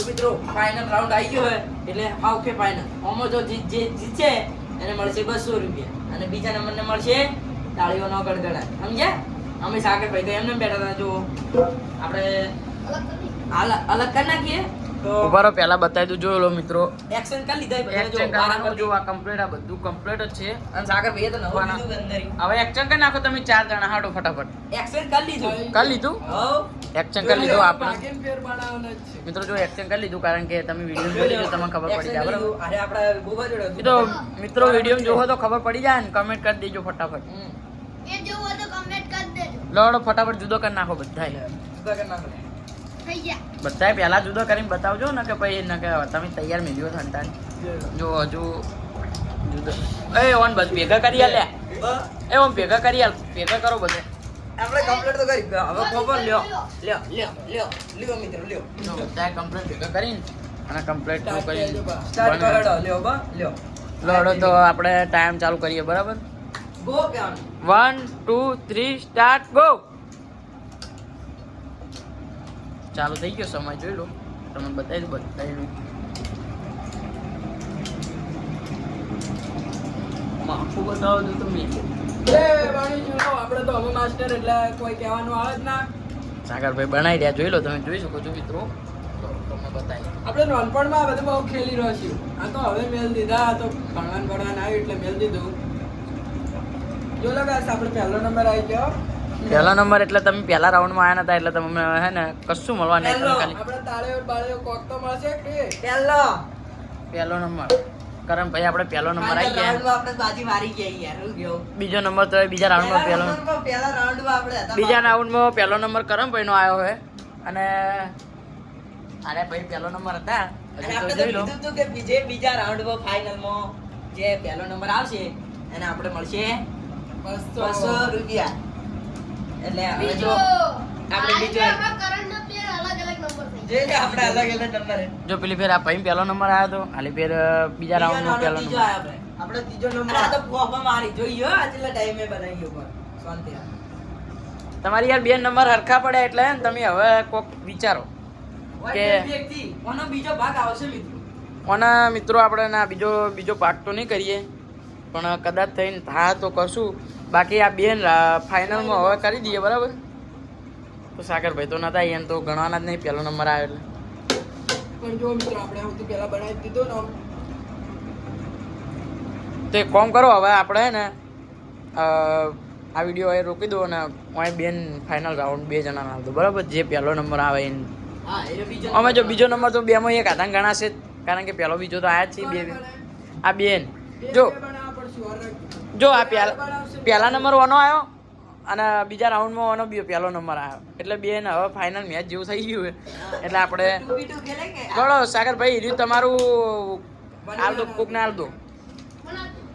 મિત્રો final round આવી ગયો હોય એટલે ઓકે ફાઇનલ આમાં જો જે જીતશે એને મળશે 200 રૂપિયા અને બીજા નંબરને મળશે તાળીઓનો ગડગડાટ સમજ્યા અમે સાગરભાઈ તો એમને બેઠા હતા જો આપણે અલગ કરી નાખીએ તો ઉભારો પહેલા બતાવી દઉં જોઈ લો મિત્રો એક્શન કરી લીધા એક્શન કરવાનું જો આ કમ્પ્લીટ આ બધું કમ્પ્લીટ જ છે અને સાગરભાઈએ તો નવો લીધું અંદર હવે એક્શન કરી નાખો તમે 4 જણા હાડો ફટાફટ એક્શન કરી લીધું એક્શન કરી લીધું આપણે મિત્રો જો એક્શન કરી લીધું કારણ કે તમે વિડીયો જોઈ લેજો તમને ખબર પડી જાય બરાબર અરે આપડા ગોબા જોડે તો મિત્રો વિડીયો જોવો તો ખબર પડી જાય ને કમેન્ટ કરી દેજો ફટાફટ એ જોવો તો કમેન્ટ કરી દેજો. લોડો ફટાફટ જુદો કરી નાખો બધાય જુદા કરી નાખો થઈ ગયા. બધાય પહેલા જુદો કરીને બતાવજો ને કે પછી ન કે તમે તૈયાર મેલ્યો સંતાન જો હજુ જુદો એ ઓન બસ ભેગા કરી આલે એ ઓન ભેગા કરી આલ ભેગા કરો બધે આપણે કમ્પ્લીટ તો કરી હવે ખબર લ્યો મિત્રો લ્યો બધાય કમ્પ્લીટ ભેગા કરીને અને કમ્પ્લીટ નું કરી સ્ટાર્ટ કરો લ્યો લોડો તો આપણે ટાઈમ ચાલુ કરીએ બરાબર ગો કેવાનું 1 2 3 સ્ટાર્ટ ગો ચાલુ થઈ ગયો સમય જોઈ લો તમને બતાવી દઉં માખું બતાવો તો તમે આપણે તો હવે માસ્ટર એટલે કોઈ કહેવાનું આવે જ ના સાગરભાઈ બનાવી રહ્યા જોઈ લો તમે જોઈ શકો છો મિત્રો તો તમને બતાવી આપણે નાનપણમાં આ બધું બહુ ખેલી રહ્યો છીએ આ તો હવે મેલ દીધા તો ભણવાનું આવ્યું એટલે મેલ દીધું જો લગાસ આપણે પહેલો નંબર આવી ગયો પહેલો નંબર એટલે તમે પહેલા રાઉન્ડમાં આવ્યા નતા એટલે તમે હે ને કશું મળવા નહીં તમે ખાલી આપણે તાળીઓ બાળીઓ કોક તો મળશે કે પહેલો નંબર કરમ ભાઈ આપણે પહેલો નંબર આવી ગયા આપણે બાજી મારી ગયા યાર હું ગયો બીજો નંબર તો બીજા રાઉન્ડમાં પહેલો પહેલા રાઉન્ડમાં આપણે હતા બીજા રાઉન્ડમાં પહેલો નંબર કરમભાઈ નો આવ્યો છે અને અરે ભાઈ પહેલો નંબર હતા અને હજી તો આપણે તો જોઈ લો કીધું હતું કે બીજા રાઉન્ડમાં ફાઇનલમાં જે પહેલો નંબર આવશે એને આપણે મળશે 200 રૂપિયા એટલે હવે જો આપણે બીજો આમાં કરંટનો પ્લેયર અલગ અલગ નંબર થઈ જે આપણે અલગ અલગ નંબર જો પેલી ફેર આ ભાઈ પહેલો નંબર આવ્યો તો આલી ફેર બીજા રાઉન્ડમાં પહેલો ત્રીજો નંબર આયો આપણે ત્રીજો નંબર આ તો પોપા મારી જોઈએ આજલા ટાઈમે બનાવી ગયો પર શાંતિ તમારી યાર બે નંબર હરખા પડ્યા એટલે ને તમે હવે કોક વિચારો કે વ્યક્તિ ઓનો બીજો ભાગ આવશે મિત્રો ઓના મિત્રો આપણે ના બીજો પાર્ટ તો નહીં કરીએ પણ કદાચ થઈને થાય તો કરશું બાકી આ બેન ફાઇનલમાં હવે કરી દઈએ બરાબર તો સાગરભાઈ તો નતા એને તો ગણવાના જ નહીં પહેલો નંબર આવ્યો એટલે પણ જો મિત્રો આપણે સૌથી પહેલા બનાવી દીધો ને તો એક કામ કરો હવે આપણે હે ને આ વિડીયો એ રોકી દો અને હું બેન ફાઇનલ રાઉન્ડ 2 જણા નાખ દો બરાબર જે પહેલો નંબર આવે એને હા એ બીજો અમે જો બીજો નંબર તો બેમાં એક આધાર ગણાશે જ કારણ કે પહેલો બીજો તો આયા જ છે બે આ બેન જો આ પહેલા નંબર ઓનો આવ્યો અને બીજા રાઉન્ડમાં ઓનો પહેલો નંબર આવ્યો એટલે બેન હવે ફાઇનલ મેચ જેવું થઈ ગયું એટલે આપણે ચલો સાગરભાઈ રહ્યું તમારું હાલ દો કોક ને હાલ દો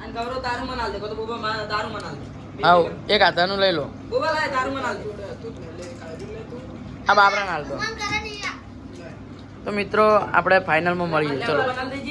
અને ગૌરવ તારું મનાલ દે તો બોબા તારું મનાલ દે આવ એક હાથાનું લઈ લો બોબા લાય તારું મનાલ દે આ બાબરા હાલ દો મન કરે નહીં યાર. તો મિત્રો આપણે ફાઇનલમાં મળીએ ચલો મનાલ દેજી